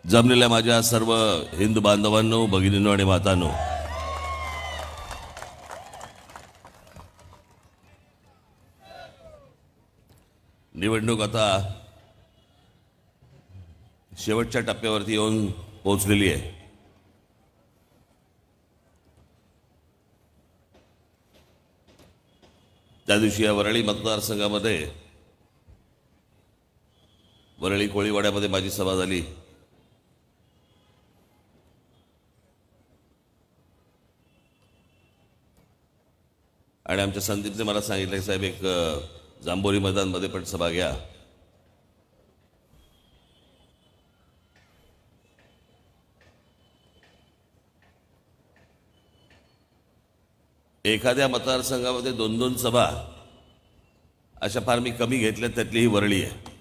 जमलेल्या माझ्या सर्व हिंदू बांधवांनो, भगिनींनो आणि मातांनो, निवडणूक आता शेवटच्या टप्प्यावरती येऊन पोहोचलेली आहे. त्या दिवशी या वरळी मतदारसंघामध्ये वरळी कोळीवाड्यामध्ये माझी सभा झाली. आणि आमच्या संदीपने मला सांगितलं, साहेब एक जांभोरी मैदानमध्ये पण सभा घ्या. एखाद्या मतदारसंघामध्ये 2-2 सभा अशा फार मी कमी घेतल्या, त्यातली ही वरळी आहे.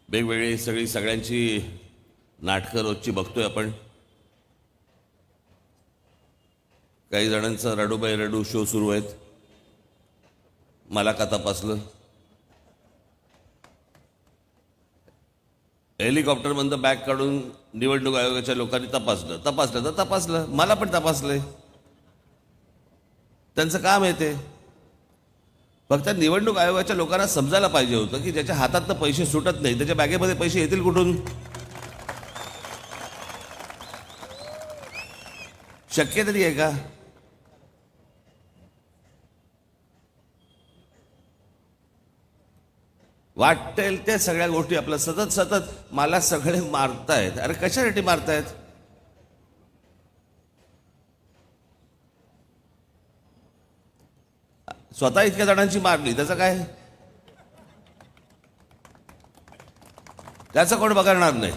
वेगवेगळी सगळ्यांची नाटकं रोजची बघतोय आपण. काही जणांचा रडूबाई रडू शो सुरू आहेत. मला का तपासलं? हेलिकॉप्टरमधनं बॅग काढून निवडणूक आयोगाच्या लोकांनी तपासलं. मला पण तपासलंय. त्यांचं काम आहे ते. फक्त निवडणूक आयोगाच्या लोकांना समजायला पाहिजे होतं की ज्याच्या हातातनं पैसे सुटत नाही त्याच्या बॅगेमध्ये पैसे येतील कुठून? शक्य तरी आहे का? वाटेल ते सगळ्या गोष्टी आपल्या सतत मला सगळे मारतायत. अरे कशासाठी मारतायत? स्वतः इतक्या जणांची मारली, त्याचं काय? त्याचं कोण बघणार नाही.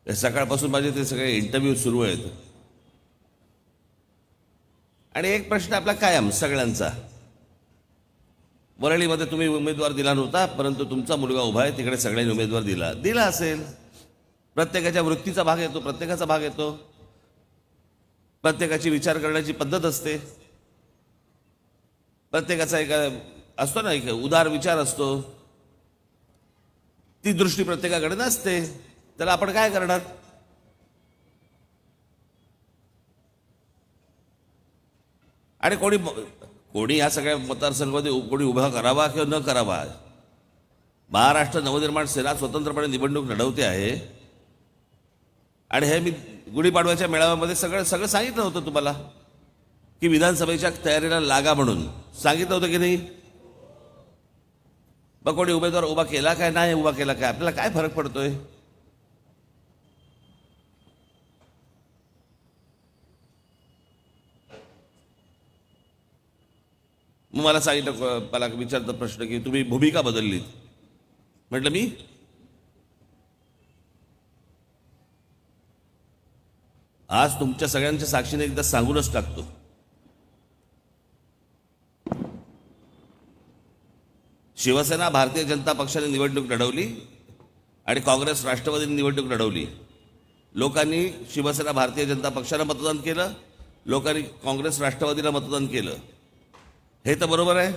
सकाळपासून माझे ते सगळे इंटरव्ह्यू सुरू आहेत. आणि एक प्रश्न आपला कायम सगळ्यांचा, वरळीमध्ये तुम्ही उमेदवार दिला नव्हता, परंतु तुमचा मुलगा उभा आहे तिकडे सगळ्यांनी उमेदवार दिला असेल. प्रत्येकाच्या वृत्तीचा भाग येतो, प्रत्येकाचा भाग येतो, प्रत्येकाची विचार करण्याची पद्धत असते, प्रत्येकाचा एक असतो ना, एक उदार विचार असतो. ती दृष्टी प्रत्येकाकडे नसते. त्याला आपण काय करणार? आणि कोणी या सगळ्या मतदारसंघामध्ये कोणी उभा करावा किंवा न करावा, महाराष्ट्र नवनिर्माण सेना स्वतंत्रपणे निवडणूक लढवते आहे. आणि हे मी गुढीपाडव्याच्या मेळाव्यामध्ये सगळं सांगितलं होतं तुम्हाला की विधानसभेच्या तयारीला लागा म्हणून सांगितलं होतं की नाही? मग कोणी उमेदवार उभा केला काय, नाही उभा केला काय, आपल्याला काय फरक पडतोय? मग मला सांगितलं, मला विचारतात प्रश्न की तुम्ही भूमिका बदललीत. म्हटलं मी आज तुमच्या सगळ्यांच्या साक्षीने एकदा सांगूनच टाकतो. शिवसेना भारतीय जनता पक्षाने निवडणूक लढवली आणि काँग्रेस राष्ट्रवादीने निवडणूक लढवली. लोकांनी शिवसेना भारतीय जनता पक्षाला मतदान केलं, लोकांनी काँग्रेस राष्ट्रवादीला मतदान केलं. हे तर बरोबर आहे.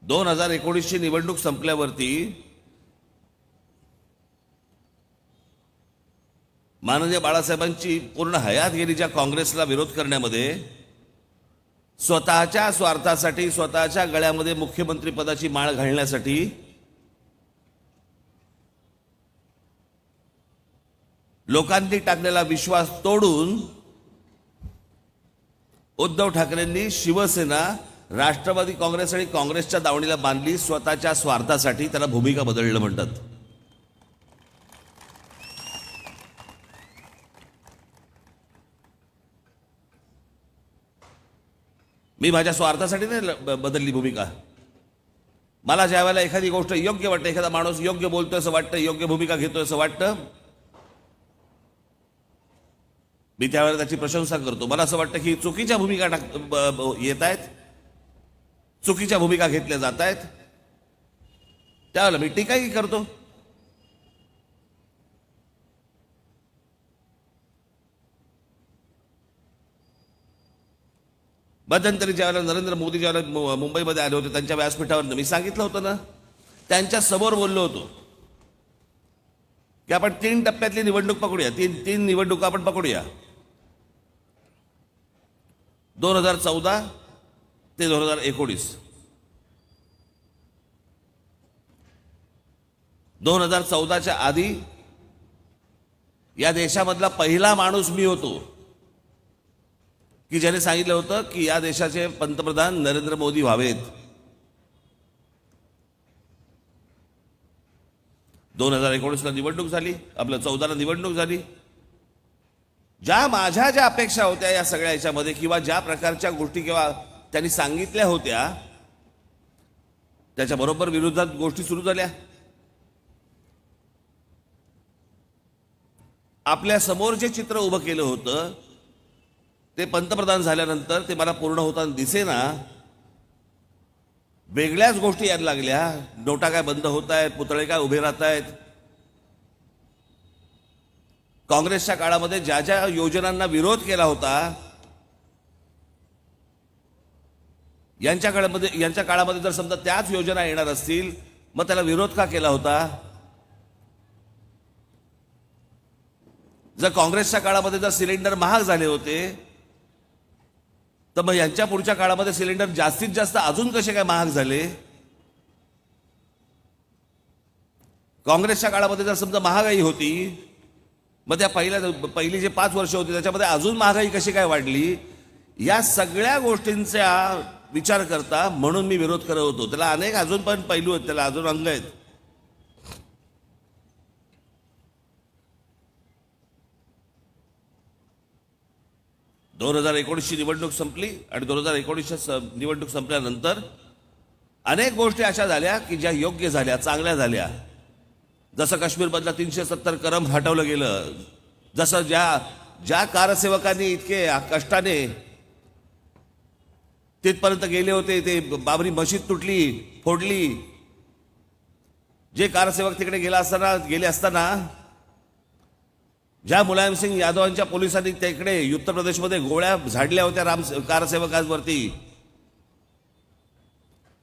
2019ची निवडणूक संपल्यावरती माननीय बाळासाहेबांची पूर्ण हयात गेली ज्या काँग्रेसला विरोध करण्यामध्ये. स्वतःच्या स्वार्थासाठी, स्वतःच्या गळ्यामध्ये मुख्यमंत्री पदाची माळ घालण्यासाठी लोकांनी टाकलेला विश्वास तोडून उद्धव ठाकरेंनी शिवसेना, राष्ट्रवादी काँग्रेस आणि काँग्रेसच्या दावणीला बांधली स्वतःच्या स्वार्थासाठी. त्याला भूमिका बदलणं म्हणतात. मी माझ्या स्वार्थासाठी नाही बदलली भूमिका. मला ज्या वेळेला एखादी गोष्ट योग्य वाटते, एखादा माणूस योग्य बोलतोय असं वाटतं, योग्य भूमिका घेतोय असं वाटतं, मी त्यावेळेला त्याची प्रशंसा करतो. मला असं वाटतं की चुकीच्या भूमिका येत आहेत, चुकीच्या भूमिका घेतल्या जात आहेत, त्यावेळेला मी टीकाही करतो. मध्यंतरी ज्यावेळेला नरेंद्र मोदी ज्यावेळेला मुंबईमध्ये आले होते त्यांच्या व्यासपीठावर मी सांगितलं होतं ना, त्यांच्या समोर बोललो होतो की आपण 3 टप्प्यातली निवडणूक पकडूया. तीन निवडणुका आपण पकडूया. 2014 ते 2019. 2014च्या आधी या देशामधला पहिला माणूस मी होतो की ज्याने सांगितलं होतं की या देशाचे पंतप्रधान नरेंद्र मोदी व्हावेत. 2019ला निवडणूक झाली, आपलं 14ला निवडणूक झाली. माझ्या ज्या अपेक्षा होत्या या सगळ्या याच्यामध्ये, किंवा ज्या प्रकारच्या गोष्टी किंवा त्यांनी सांगितल्या होत्या, त्याच्या बरोबर विरोधात गोष्टी सुरू झाल्या. आपल्या समोर जे चित्र उभं केलं होतं ते पंतप्रधान झाल्यानंतर ते मला पूर्ण होताना दिसेना. वेगळ्याच गोष्टी यायला लागल्या. नोटा काय बंद होत आहेत, पुतळे काय उभे राहत आहेत. काँग्रेसच्या काळामध्ये ज्या ज्या योजनांना विरोध केला होता, यांच्या काळामध्ये जर समजा त्याच योजना येणार असतील, मग त्याला विरोध का केला होता? जर काँग्रेसच्या काळामध्ये जर सिलेंडर महाग झाले होते, तर मग यांच्या पुढच्या काळामध्ये सिलेंडर जास्तीत जास्त अजून कसे काय महाग झाले? काँग्रेसच्या काळामध्ये जर समजा महागाई होती, मग त्या पहिली जे 5 वर्ष होती त्याच्यामध्ये अजून महागाई कशी काय वाढली? या सगळ्या गोष्टींचा विचार करता म्हणून मी विरोध करत होतो. त्याला अनेक अजून पण पैलू आहेत, त्याला अजून अंग आहेत. दोन 2019ची निवडणूक संपली आणि 2019च्या निवडणूक संपल्यानंतर अनेक गोष्टी अशा झाल्या की ज्या योग्य झाल्या, चांगल्या झाल्या. जसं काश्मीरमधला 370 कलम हटवलं गेलं, जसं ज्या कारसेवकांनी इतके कष्टाने तिथपर्यंत गेले होते, ते बाबरी मशीद तुटली, फोडली. जे कारसेवक तिकडे गेले असताना ज्या मुलायमसिंग यादवांच्या पोलिसांनी तिकडे उत्तर प्रदेशमध्ये गोळ्या झाडल्या होत्या कारसेवकांवरती,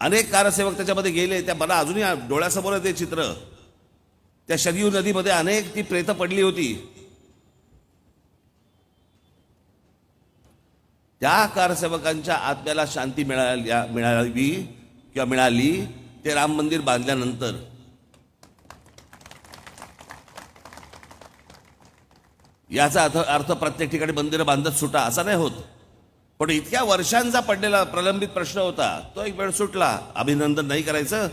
अनेक कारसेवक त्याच्यामध्ये गेले. त्या मला अजूनही डोळ्यासमोर आहे ते चित्र. त्या शरयू नदीमध्ये अनेक ती प्रेतं पडली होती. त्या कारसेवकांच्या आत्म्याला शांती मिळाली ते राम मंदिर बांधल्यानंतर. याचा अर्थ प्रत्येक ठिकाणी मंदिरं बांधत सुटा असा नाही होत, पण इतक्या वर्षांचा पडलेला प्रलंबित प्रश्न होता, तो एक वेळ सुटला. अभिनंदन नाही करायचं.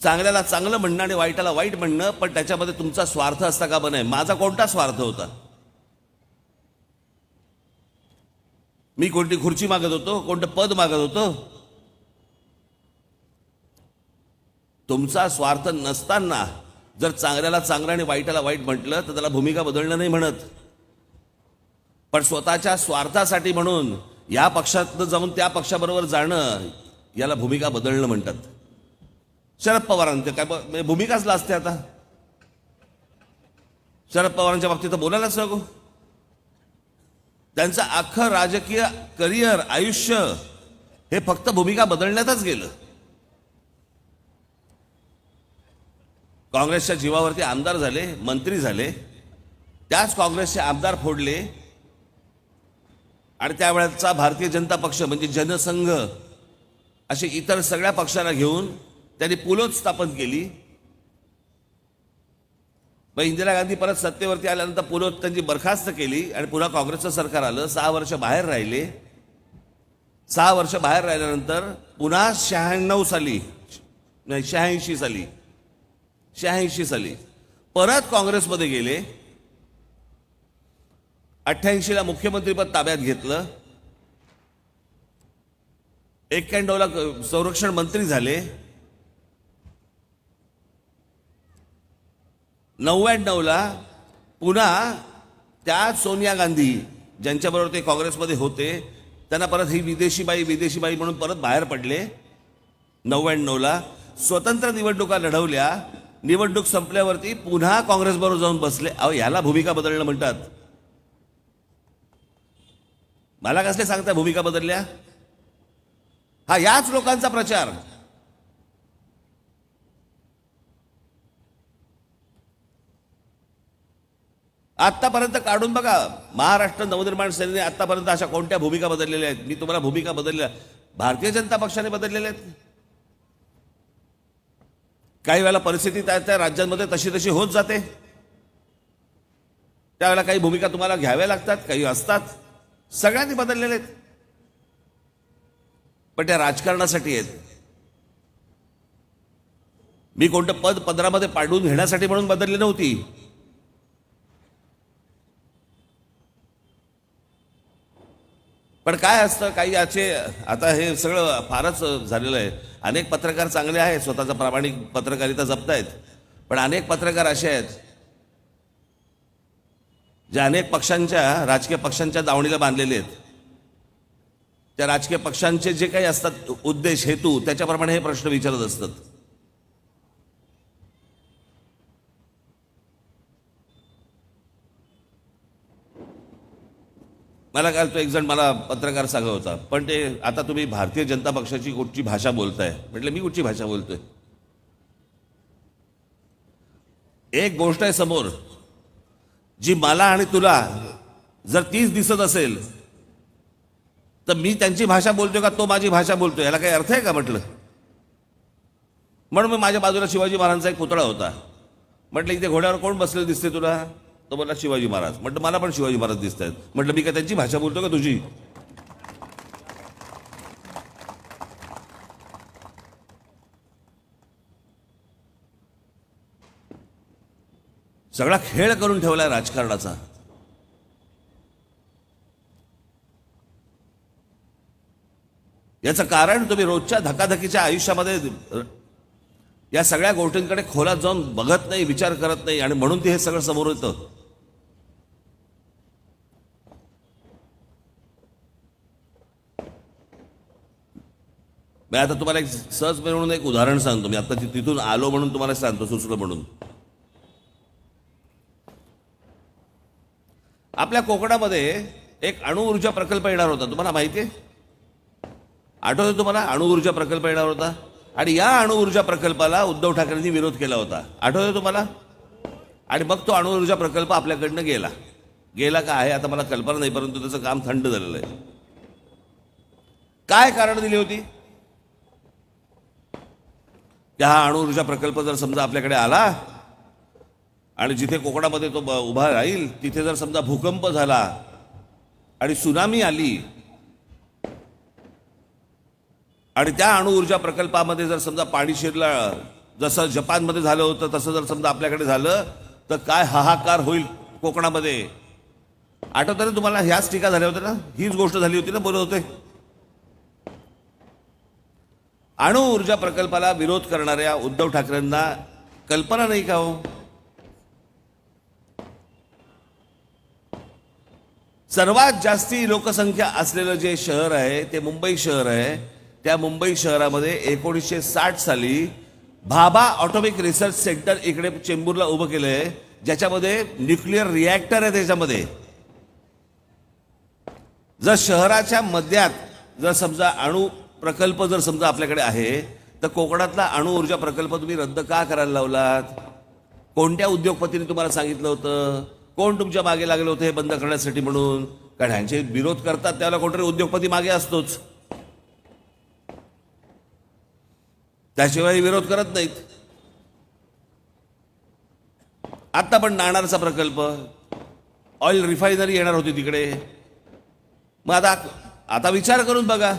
चांगल्याला चांगलं म्हणणं आणि वाईटाला वाईट म्हणणं, पण त्याच्यामध्ये तुमचा स्वार्थ असता का नाही? माझा कोणता स्वार्थ होता? मी कोणती खुर्ची मागत होतो, कोणतं पद मागत होतो? तुमचा स्वार्थ नसताना जर चांगल्याला चांगलं आणि वाईटाला वाईट म्हटलं तर त्याला भूमिका बदलणं नाही म्हणत. पण स्वतःच्या स्वार्थासाठी म्हणून या पक्षातनं जाऊन त्या पक्षाबरोबर जाणं, याला भूमिका बदलणं म्हणतात. शरद पवारांचे काय भूमिकाच असते आता. शरद पवारांच्या बाबतीत तर बोलायलाच नको. त्यांचं अख्खं राजकीय करिअर, आयुष्य हे फक्त भूमिका बदलण्यातच गेलं. काँग्रेसच्या जीवावरती आमदार झाले, मंत्री झाले, त्याच काँग्रेसचे आमदार फोडले आणि त्यावेळेचा भारतीय जनता पक्ष म्हणजे जनसंघ असे इतर सगळ्या पक्षांना घेऊन त्यांनी पुलोच स्थापन केली. मग इंदिरा गांधी परत सत्तेवरती आल्यानंतर पुलोत त्यांची बरखास्त केली आणि पुन्हा काँग्रेसचं सरकार आलं. 6 वर्ष बाहेर राहिले. 6 वर्ष बाहेर राहिल्यानंतर पुन्हा 86 साली परत काँग्रेसमध्ये गेले. 88ला मुख्यमंत्रीपद ताब्यात घेतलं. 91ला संरक्षण मंत्री झाले. 99ला पुन्हा त्या सोनिया गांधी ज्यांच्याबरोबर ते काँग्रेसमध्ये होते त्यांना परत ही विदेशी बाई म्हणून परत बाहेर पडले. 99ला स्वतंत्र निवडणुका लढवल्या. निवडणूक संपल्यावरती पुन्हा काँग्रेसबरोबर जाऊन बसले. अहो, याला भूमिका बदलणं म्हणतात. मला कसले सांगता भूमिका बदलल्या? हा याच लोकांचा प्रचार. आतापर्यंत काढून बघा, महाराष्ट्र नवनिर्माण सेनेने आतापर्यंत अशा कोणत्या भूमिका बदललेल्या आहेत? मी तुम्हाला भूमिका बदलल्या भारतीय जनता पक्षाने बदललेल्या आहेत. काही वेळेला परिस्थिती त्या राज्यांमध्ये तशी होत जाते. त्यावेळेला काही भूमिका तुम्हाला घ्याव्या लागतात, काही असतात. सगळ्यांनी बदललेले आहेत, पण त्या राजकारणासाठी आहेत. मी कोणतं पद पदरामध्ये पाडून घेण्यासाठी म्हणून बदलली नव्हती. पण काय असतं, काही याचे आता हे सगळं फारच झालेलं आहे. अनेक पत्रकार चांगले आहेत, स्वतःचा प्रामाणिक पत्रकारिता जपतायत, पण अनेक पत्रकार असे आहेत जे अनेक राजकीय पक्षांच्या दावणीला बांधलेले आहेत. त्या राजकीय पक्षांचे जे काही असतात उद्देश, हेतू, त्याच्याप्रमाणे हे प्रश्न विचारत असतात. मला काल तो एक जण मला पत्रकार सांगत होता, पण ते आता तुम्ही भारतीय जनता पक्षाची कुठची भाषा बोलताय? म्हटलं, मी कुठची भाषा बोलतोय? एक गोष्ट आहे समोर, जी मला आणि तुला जर तीच दिसत असेल तर मी त्यांची भाषा बोलतोय का तो माझी भाषा बोलतोय, याला काही अर्थ आहे का? म्हटलं. म्हणून मी माझ्या बाजूला शिवाजी महाराजांचा एक पुतळा होता. म्हटलं, इथे घोड्यावर कोण बसलेलं दिसते तुला? तो बोलला, शिवाजी महाराज. म्हटलं, मला पण शिवाजी महाराज दिसत आहेत. म्हटलं, मी काय त्यांची भाषा बोलतो का तुझी? सगळा खेळ करून ठेवलाय राजकारणाचा. याचं कारण तुम्ही रोजच्या धकाधकीच्या आयुष्यामध्ये या सगळ्या गोष्टींकडे खोलात जाऊन बघत नाही, विचार करत नाही, आणि म्हणून ते हे सगळं समोर येतं. मी आता तुम्हाला एक सहज म्हणून एक उदाहरण सांगतो. मी आता तिथून आलो म्हणून तुम्हाला सांगतो, सुचलं म्हणून. आपल्या कोकणामध्ये एक अणुऊर्जा प्रकल्प येणार होता, तुम्हाला माहिती आहे? आठवतं तुम्हाला? अणुऊर्जा प्रकल्प येणार होता, आणि या अणुऊर्जा प्रकल्पाला उद्धव ठाकरेंनी विरोध केला होता. आठवतं तुम्हाला? आणि मग तो अणुऊर्जा प्रकल्प आपल्याकडनं गेला का आहे आता मला कल्पना नाही, परंतु त्याचं काम थंड झालेलं आहे. काय कारण दिली होती? की हा अणुऊर्जा प्रकल्प जर समजा आपल्याकडे आला आणि जिथे कोकणामध्ये तो उभा राहील तिथे जर समजा भूकंप झाला आणि सुनामी आली, आणि त्या अणुऊर्जा प्रकल्पामध्ये जर समजा पाणी शिरलं, जसं जपानमध्ये झालं होतं तसं जर समजा आपल्याकडे झालं तर काय हाहाकार होईल कोकणामध्ये. आठवतं ना तुम्हाला? ह्याच टीका झाल्या होत्या ना, हीच गोष्ट झाली होती ना, बोलत होते. अणुऊर्जा प्रकल्पाला विरोध करणाऱ्या उद्धव ठाकरेंना कल्पना नाही का हो? सर्वात जास्ती लोकसंख्या असलेलं जे शहर आहे ते मुंबई शहर आहे. त्या मुंबई शहरामध्ये 1960 साली भाभा ऑटोमिक रिसर्च सेंटर इकडे चेंबूरला उभं केलंय, ज्याच्यामध्ये न्यूक्लिअर रिॲक्टर आहे. त्याच्यामध्ये जर शहराच्या मध्यात जर समजा अणु प्रकल्प जर समजा आपल्याकडे आहे, तर कोकणातला अणुऊर्जा प्रकल्प तुम्ही रद्द का करायला लावलात? कोणत्या उद्योगपतीने तुम्हाला सांगितलं होतं? कोण तुमच्या मागे लागलं होतं हे बंद करण्यासाठी म्हणून? कारण ह्यांचे विरोध करतात त्याला कोणतरी उद्योगपती मागे असतोच, त्याशिवाय विरोध करत नाहीत. आता पण नाणारचा प्रकल्प, ऑइल रिफायनरी येणार होती तिकडे. मग आता विचार करून बघा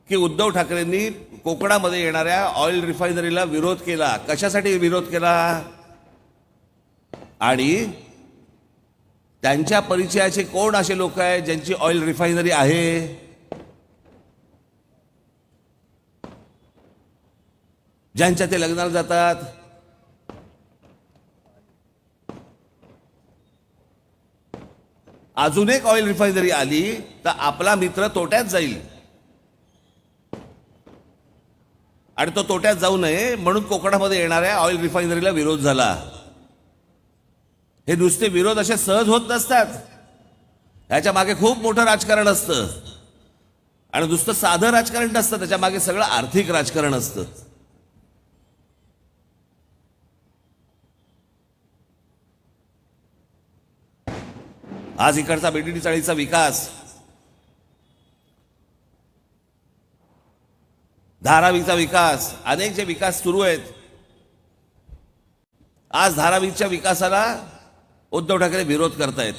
की उद्धव ठाकरेंनी कोकणामध्ये येणाऱ्या ऑइल रिफायनरीला विरोध केला. कशासाठी विरोध केला? आणि त्यांच्या परिचयाचे कोण असे लोक आहेत ज्यांची ऑइल रिफायनरी आहे? ज्यांच्या ते लग्नाला जातात. अजून एक ऑइल रिफायनरी आली तर आपला मित्र तोट्यात जाईल, आणि तो तोट्यात जाऊ नये म्हणून कोकणामध्ये येणाऱ्या ऑइल रिफायनरीला विरोध झाला. हे नुसते विरोध असे सहज होत नसतात, याच्या मागे खूप मोठं राजकारण असतं, आणि नुसतं साधं राजकारण नसतं, त्याच्या मागे सगळं आर्थिक राजकारण असतं. आज इकडचा बीडीडी चाळीचा विकास, धारावीचा विकास, अनेक जे विकास सुरू आहेत, आज धारावीच्या विकासाला उद्धव ठाकरे विरोध करतायत.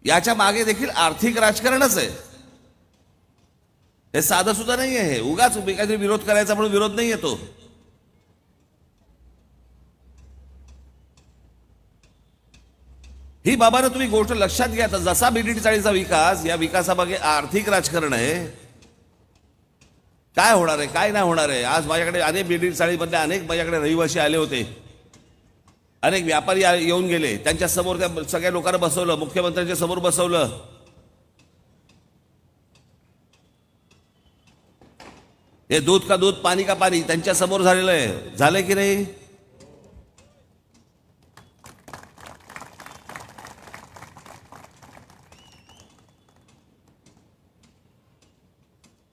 याच्या मागे देखील आर्थिक राजकारणच आहे. हे साधं सुद्धा नाही आहे. उगाच काहीतरी विरोध करायचा म्हणून विरोध नाही येतो. ही बाबांनो तुम्ही गोष्ट लक्षात घ्या. तर जसा बीडीडी चाळीचा विकास, या विकासामागे आर्थिक राजकारण आहे. काय होणार आहे, काय नाही होणार आहे. आज माझ्याकडे अनेक बीडीडी चाळीमधले अनेक माझ्याकडे रहिवासी आले होते, अनेक व्यापारी येऊन गेले. त्यांच्या समोर त्या सगळ्या लोकांना बसवलं, मुख्यमंत्र्यांच्या समोर बसवलं. हे दूध का दूध, पाणी का पाणी त्यांच्या समोर झालेलं आहे. झालंय की नाही?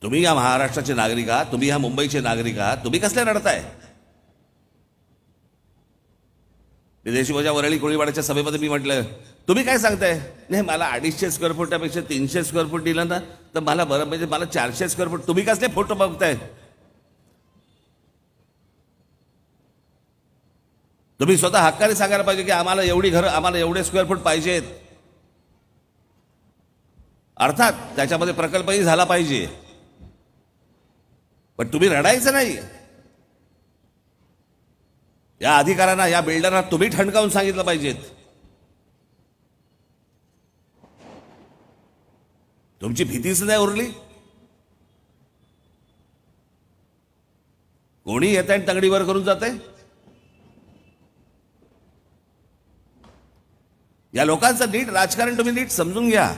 तुम्ही या महाराष्ट्राचे नागरिक आहात, तुम्ही या मुंबईचे नागरिक आहात, तुम्ही कसले रडताय? देशीबाच्या वरळी कोळीवाड्याच्या सभेमध्ये मी म्हटलं, तुम्ही काय सांगताय? नाही, मला 250 स्क्वेअर फुटापेक्षा 300 स्क्वेअर फूट दिलं ना तर मला बरं, म्हणजे मला 400 स्क्वेअर फूट. तुम्ही कसले फोटो बघताय? तुम्ही स्वतः हक्काने सांगायला पाहिजे की आम्हाला एवढी घरं, आम्हाला एवढे स्क्वेअर फूट पाहिजेत. अर्थात त्याच्यामध्ये प्रकल्पही झाला पाहिजे, पण तुम्ही रडायचं नाही. या अधिकाऱ्यांना, या बिल्डरना तुम्ही ठणकावून सांगितलं पाहिजेत. तुमची भीतीच नाही उरली. कोणी येत आहे तंगडीवर करून जाते. या लोकांचं नीट राजकारण तुम्ही नीट समजून घ्या.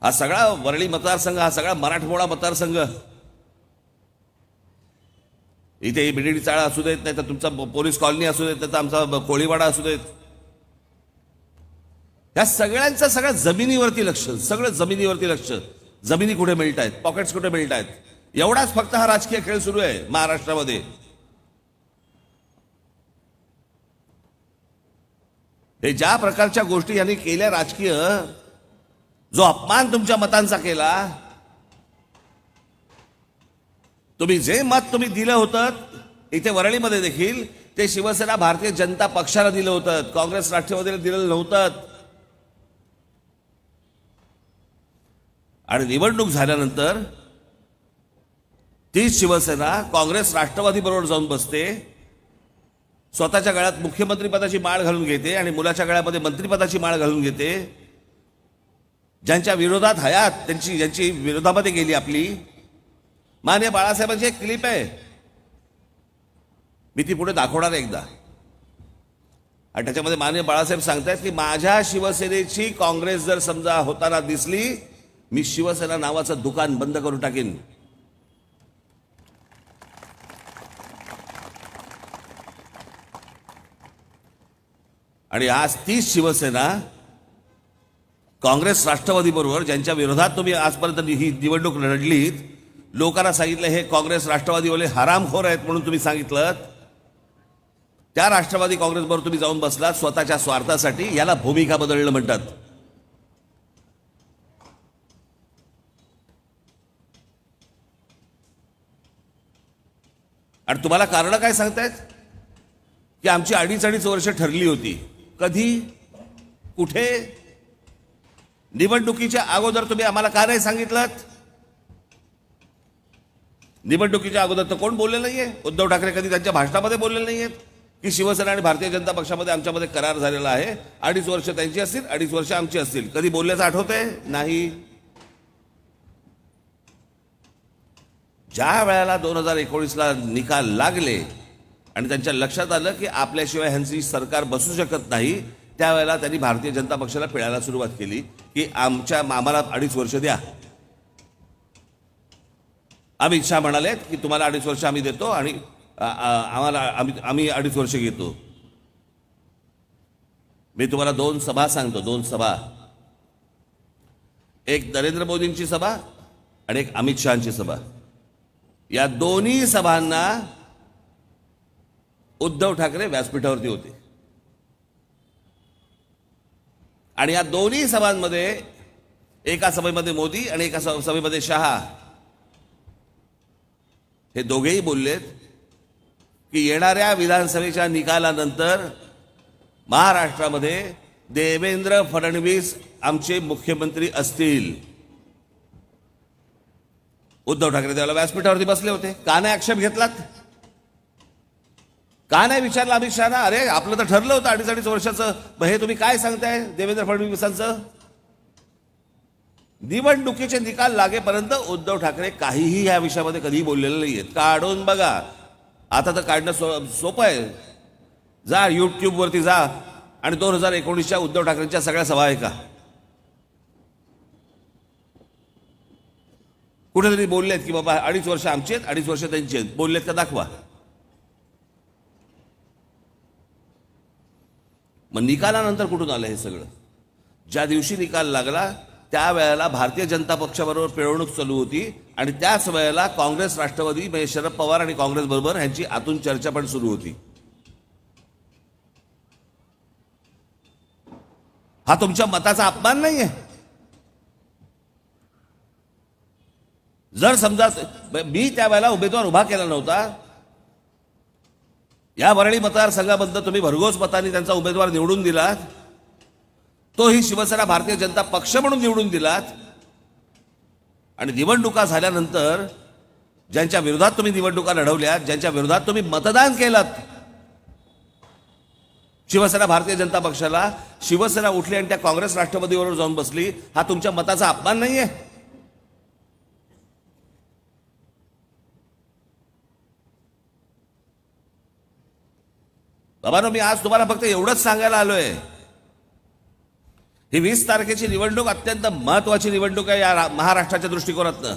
हा सगळा वरळी मतदारसंघ, हा सगळा मराठमोळा मतदारसंघ, इथे बीडीडी चाळा असू देत, नाही तर तुमचा पोलीस कॉलनी असू देत, नाही तर आमचा कोळीवाडा असू देत, या सगळ्यांचं सगळ्या जमिनीवरती लक्ष, सगळं जमिनीवरती लक्ष. जमिनी कुठे मिळत आहेत, पॉकेट्स कुठे मिळत आहेत, एवढाच फक्त हा राजकीय खेळ सुरू आहे महाराष्ट्रामध्ये. हे ज्या प्रकारच्या गोष्टी यांनी केल्या राजकीय, जो अपमान तुमच्या मतांचा केला, तुम्ही जे मत तुम्ही दिलं होतं इथे वरळीमध्ये देखील, ते शिवसेना भारतीय जनता पक्षाला दिलं होतं, काँग्रेस राष्ट्रवादीला दिलेलं नव्हतं. आणि निवडणूक झाल्यानंतर तीच शिवसेना काँग्रेस राष्ट्रवादी बरोबर जाऊन बसते, स्वतःच्या गळ्यात मुख्यमंत्रीपदाची माळ घालून घेते आणि मुलाच्या गळ्यामध्ये मंत्रिपदाची माळ घालून घेते. ज्यांच्या विरोधात हयात, ज्यांची विरोधामध्ये गेली आपली, माननीय बाळासाहेबांची एक क्लिप आहे, मी ती पुढे दाखवणार एकदा. आणि त्याच्यामध्ये माननीय बाळासाहेब सांगतायत की माझ्या शिवसेनेची काँग्रेस जर समजा होताना दिसली, मी शिवसेना नावाचं दुकान बंद करून टाकेन. आणि आज तीच शिवसेना काँग्रेस राष्ट्रवादी बरोबर, ज्यांच्या विरोधात तुम्ही आजपर्यंत ही निवडणूक लढलीत, लोकांना सांगितलं हे काँग्रेस राष्ट्रवादीवाले हरामखोर आहेत म्हणून तुम्ही सांगितलं, त्या राष्ट्रवादी काँग्रेस बरोबर तुम्ही जाऊन बसलात स्वतःच्या स्वार्थासाठी. याला भूमिका बदलणं म्हणतात. आणि तुम्हाला कारण काय सांगतायत की आमची 2.5 वर्ष ठरली होती. कधी, कुठे? निवडणुकीच्या अगोदर तुम्ही आम्हाला का नाही सांगितलं? निवडणुकीच्या अगोदर तर कोण बोललेलं नाहीये. उद्धव ठाकरे कधी त्यांच्या भाषणामध्ये बोललेले नाहीयेत की शिवसेना आणि भारतीय जनता पक्षामध्ये आमच्यामध्ये करार झालेला आहे, 2.5 वर्ष त्यांची असतील, 2.5 वर्ष आमची असतील. कधी बोलल्याचं आठवतंय? नाही. ज्या वेळेला 2019ला निकाल लागले आणि त्यांच्या लक्षात आलं की आपल्याशिवाय ह्यांची सरकार बसू शकत नाही, त्यावेळेला त्यांनी भारतीय जनता पक्षाला पिळायला सुरुवात केली की आम्हाला 2.5 वर्ष द्या. अमित शहा म्हणाले की तुम्हाला 2.5 वर्ष आम्ही देतो आणि आम्ही 2.5 वर्ष घेतो. मी तुम्हाला 2 सभा सांगतो, 2 सभा. एक नरेंद्र मोदींची सभा आणि एक अमित शहाची सभा. या दोन्ही सभांना उद्धव ठाकरे व्यासपीठावरती होते आणि या दोन्ही सभांमध्ये एका सभेमध्ये मोदी आणि एका सभेमध्ये शहा हे दोघेही बोललेत की येणाऱ्या विधानसभेच्या निकालानंतर महाराष्ट्रामध्ये देवेंद्र फडणवीस आमचे मुख्यमंत्री असतील. उद्धव ठाकरे त्यावेळेला व्यासपीठावरती बसले होते. का नाही आक्षेप घेतलात? का नाही विचारलं अमित शहाना? अरे आपलं तर ठरलं होतं 2.5 वर्षाचं, हे तुम्ही काय सांगताय देवेंद्र फडणवीसांचं? निवडणुकीचे निकाल लागेपर्यंत उद्धव ठाकरे काहीही या विषयामध्ये कधीही बोललेले नाहीयेत. काढून बघा, आता तर काढणं सोपं आहे. जा युट्यूबवरती जा आणि 2019च्या उद्धव ठाकरेंच्या सगळ्या सभा आहे का? कुठेतरी बोललेत की बाबा 2.5 वर्ष आमची आहेत, 2.5 वर्ष त्यांची आहेत, बोललेत का? दाखवा. मग निकालानंतर कुठून आलं हे सगळं? ज्या दिवशी निकाल लागला त्यावेळेला भारतीय जनता पक्षाबरोबर पिळवणूक चालू होती आणि त्याच वेळेला काँग्रेस राष्ट्रवादी म्हणजे शरद पवार आणि काँग्रेस बरोबर ह्यांची आतून चर्चा पण सुरू होती. हा तुमच्या मताचा अपमान नाहीये? जर समजा मी त्यावेळेला उमेदवार उभा केला नव्हता, या वरळी मतदारसंघाबद्दल तुम्ही भरघोस मतांनी त्यांचा उमेदवार निवडून दिलात, तोही शिवसेना भारतीय जनता पक्ष म्हणून निवडून दिलात आणि निवडणुका झाल्यानंतर ज्यांच्या विरोधात तुम्ही निवडणुका लढवल्यात, ज्यांच्या विरोधात तुम्ही मतदान केलात शिवसेना भारतीय जनता पक्षाला, शिवसेना उठली आणि त्या काँग्रेस राष्ट्रवादीबरोबर जाऊन बसली, हा तुमच्या मताचा अपमान नाहीये? बाबांनो, मी आज तुम्हाला फक्त एवढंच सांगायला आलोय, ही 20 तारखेची निवडणूक अत्यंत महत्वाची निवडणूक आहे या महाराष्ट्राच्या दृष्टिकोनातनं.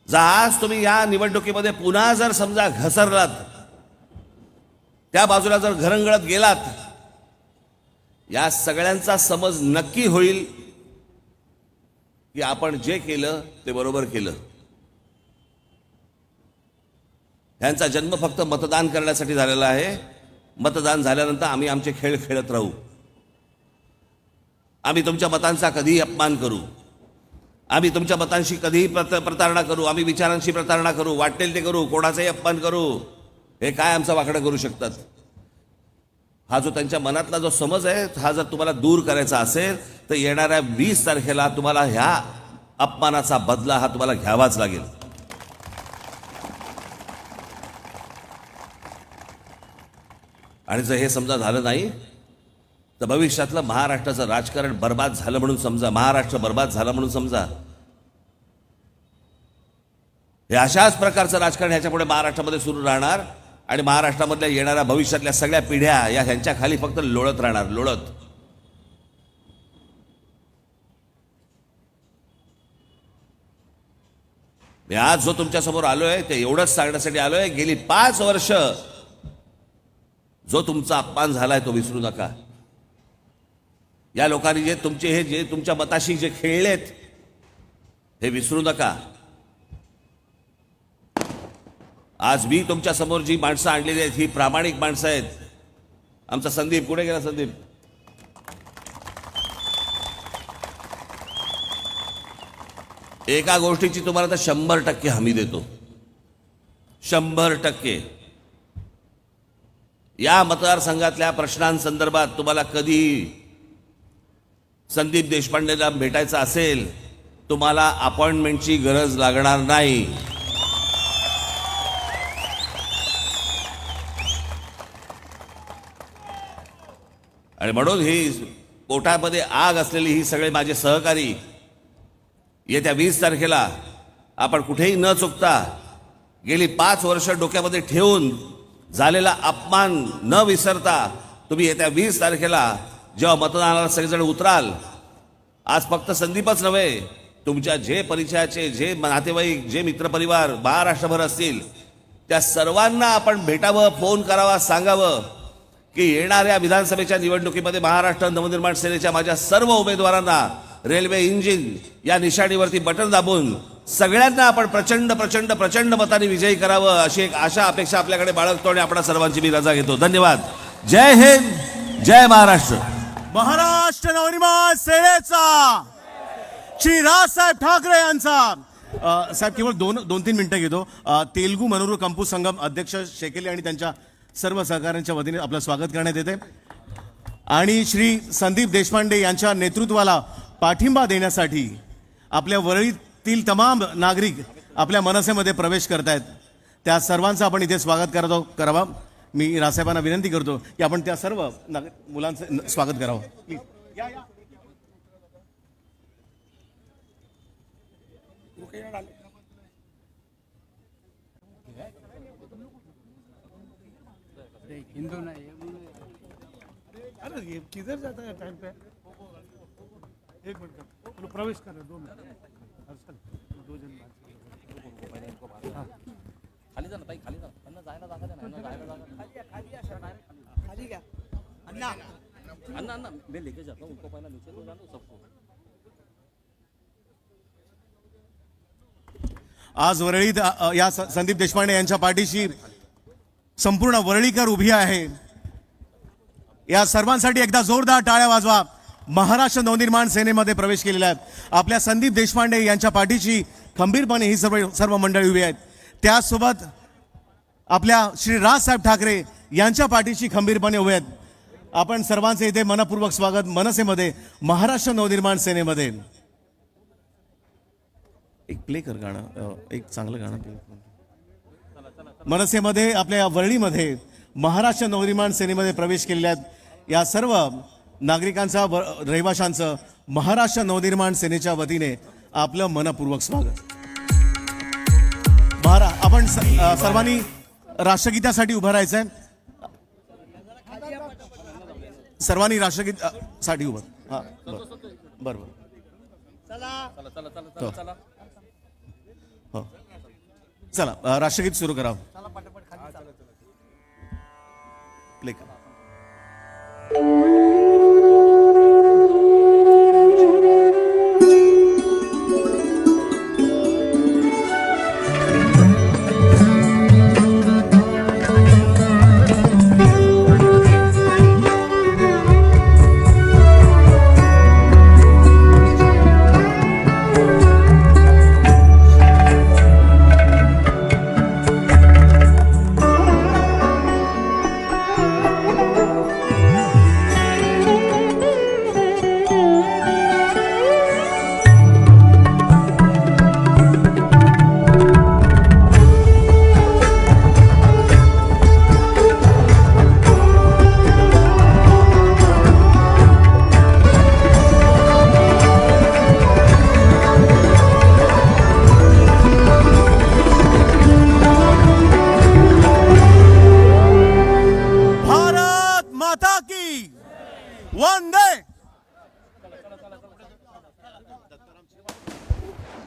जर आज तुम्ही या निवडणुकीमध्ये पुन्हा जर समजा घसरलात, त्या बाजूला जर घरंगळत गेलात, या सगळ्यांचा समज नक्की होईल की आपण जे केलं ते बरोबर केलं. यांचा जन्म फक्त मतदान करण्यासाठी झालेला आहे. मतदान झाल्यानंतर आम्ही आमचे खेळ खेळत राहू. आम्ही तुमच्या मतांचा कधीही अपमान करू, आम्ही तुमच्या मतांशी कधीही प्रतारणा करू, आम्ही विचारांशी प्रतारणा करू, वाटेल ते करू, कोणाचाही अपमान करू. हे काय आमचं वाकडं करू शकतात? हा जो त्यांच्या मनातला जो समज आहे, हा जर तुम्हाला दूर करायचा असेल तर येणाऱ्या 20 तारखेला तुम्हाला ह्या अपमानाचा बदला हा तुम्हाला घ्यावाच लागेल. आणि जर हे समजा झालं नाही तर भविष्यातलं महाराष्ट्राचं राजकारण बर्बाद झालं म्हणून समजा, महाराष्ट्र बर्बाद झाला म्हणून समजा. हे अशाच प्रकारचं राजकारण ह्याच्यापुढे महाराष्ट्रामध्ये सुरू राहणार आणि महाराष्ट्रामधल्या येणाऱ्या भविष्यातल्या सगळ्या पिढ्या या ह्यांच्या खाली फक्त लोळत राहणार, लोळत. मी आज जो तुमच्या समोर आलोय ते एवढंच सांगण्यासाठी आलोय, गेली 5 वर्ष जो तुमचा अपमान झालाय तो विसरू नका. या लोकांनी जे तुमच्या मताशी जे खेळलेत हे विसरू नका. आज मी तुमच्या समोर जी माणसं आणलेली आहेत ही प्रामाणिक माणसं आहेत. आमचा संदीप कुठे गेला? संदीप, एका गोष्टीची तुम्हाला तर 100% हमी देतो, 100%. या मतदारसंघातल्या प्रश्नांसंदर्भात तुम्हाला कधी संदीप देशपांडेला भेटायचं असेल, तुम्हाला अपॉइंटमेंटची गरज लागणार नाही. आणि म्हणून ही पोटामध्ये आग असलेली ही सगळे माझे सहकारी येत्या 20 तारखेला आपण कुठेही न चुकता गेली 5 वर्ष डोक्यामध्ये ठेवून झालेला अपमान न विसरता तुम्ही येत्या 20 तारखेला जेव्हा मतदानाला सगळेजण उतराल, आज फक्त संदीपच नव्हे, तुमच्या जे परिचयाचे जे नातेवाईक जे मित्रपरिवार महाराष्ट्रभर असतील त्या सर्वांना आपण भेटावं, फोन करावा, सांगावं की येणाऱ्या विधानसभेच्या निवडणुकीमध्ये महाराष्ट्र नवनिर्माण सेनेच्या माझ्या सर्व उमेदवारांना रेल्वे इंजिन या निशाणीवरती बटन दाबून सगळ्यांना आपण प्रचंड प्रचंड प्रचंड मताने विजयी करावं अशी एक आशा अपेक्षा आपल्याकडे बाळगतो आणि आपणा सर्वांची मी रजा घेतो. धन्यवाद. जय हिंद, जय महाराष्ट्र. महाराष्ट्र नवनिर्माण सेनेचा श्री राजसाहेब ठाकरे यांचा साहेब केवळ दोन तीन मिनिटं घेतो. तेलुगू मनोरू कंपू संगम अध्यक्ष शेकेले आणि त्यांच्या सर्व सहकाऱ्यांच्या वतीने आपलं स्वागत करण्यात येते आणि श्री संदीप देशपांडे यांच्या नेतृत्वाला पाठिंबा देण्यासाठी आपल्या वरळीतील तमाम नागरिक आपल्या मनसेमध्ये प्रवेश करतायत. त्या सर्वांचं आपण इथे स्वागत करावा. मी राजसाहेबांना विनंती करतो की आपण त्या सर्व मुलांचं स्वागत करावं. प्लीज या या. हिंदू नहीं अरे ये किधर जाता है टाइम पे. एक मिनट का बोलो प्रवेश कर रहे 2 मिनट. अर्सल 2 जन खाली जा ना ताई, खाली जा. त्यांना जायला जागा द्या ना, जायला जागा. खाली क्या अन्ना अन्ना अन्ना मैं लेके जाता हूँ उनको, पहला नीचे तो जाना सबको. आज वरळीत या संदीप देशपांडे यांच्या पाठीशी संपूर्ण वरळीकर उभी आहे. या सर्वांसाठी एकदा जोरदार टाळ्या वाजवा. महाराष्ट्र नवनिर्माण सेनेमध्ये प्रवेश केलेला आहे. आपल्या संदीप देशपांडे यांच्या पाठीशी खंबीरपणे ही सर्व मंडळी उभी आहेत. त्यासोबत आपल्या श्री राजसाहेब ठाकरे यांच्या पाठीशी खंबीरपणे उभे आहेत. आपण सर्वांचे इथे मनपूर्वक स्वागत मनसेमध्ये, महाराष्ट्र नवनिर्माण सेनेमध्ये. एक प्ले कर गाणं, एक चांगलं गाणं प्ले. मनसेमध्ये आपल्या वरळीमध्ये महाराष्ट्र नवनिर्माण सेनेमध्ये प्रवेश केलेल्या आहेत या सर्व नागरिकांचा रहिवाशांचं महाराष्ट्र नवनिर्माण सेनेच्या वतीने आपलं मनपूर्वक स्वागत. आपण सर्वांनी राष्ट्रगीतासाठी उभं राहायचंय. सर्वांनी राष्ट्रगीतासाठी उभं. हा बरोबर. चला चला चला चला. हो चला राष्ट्रगीत सुरू करा. प्ले करा.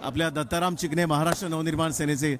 आपल्या दत्ताराम चिकणे महाराष्ट्र नवनिर्माण सेनेचे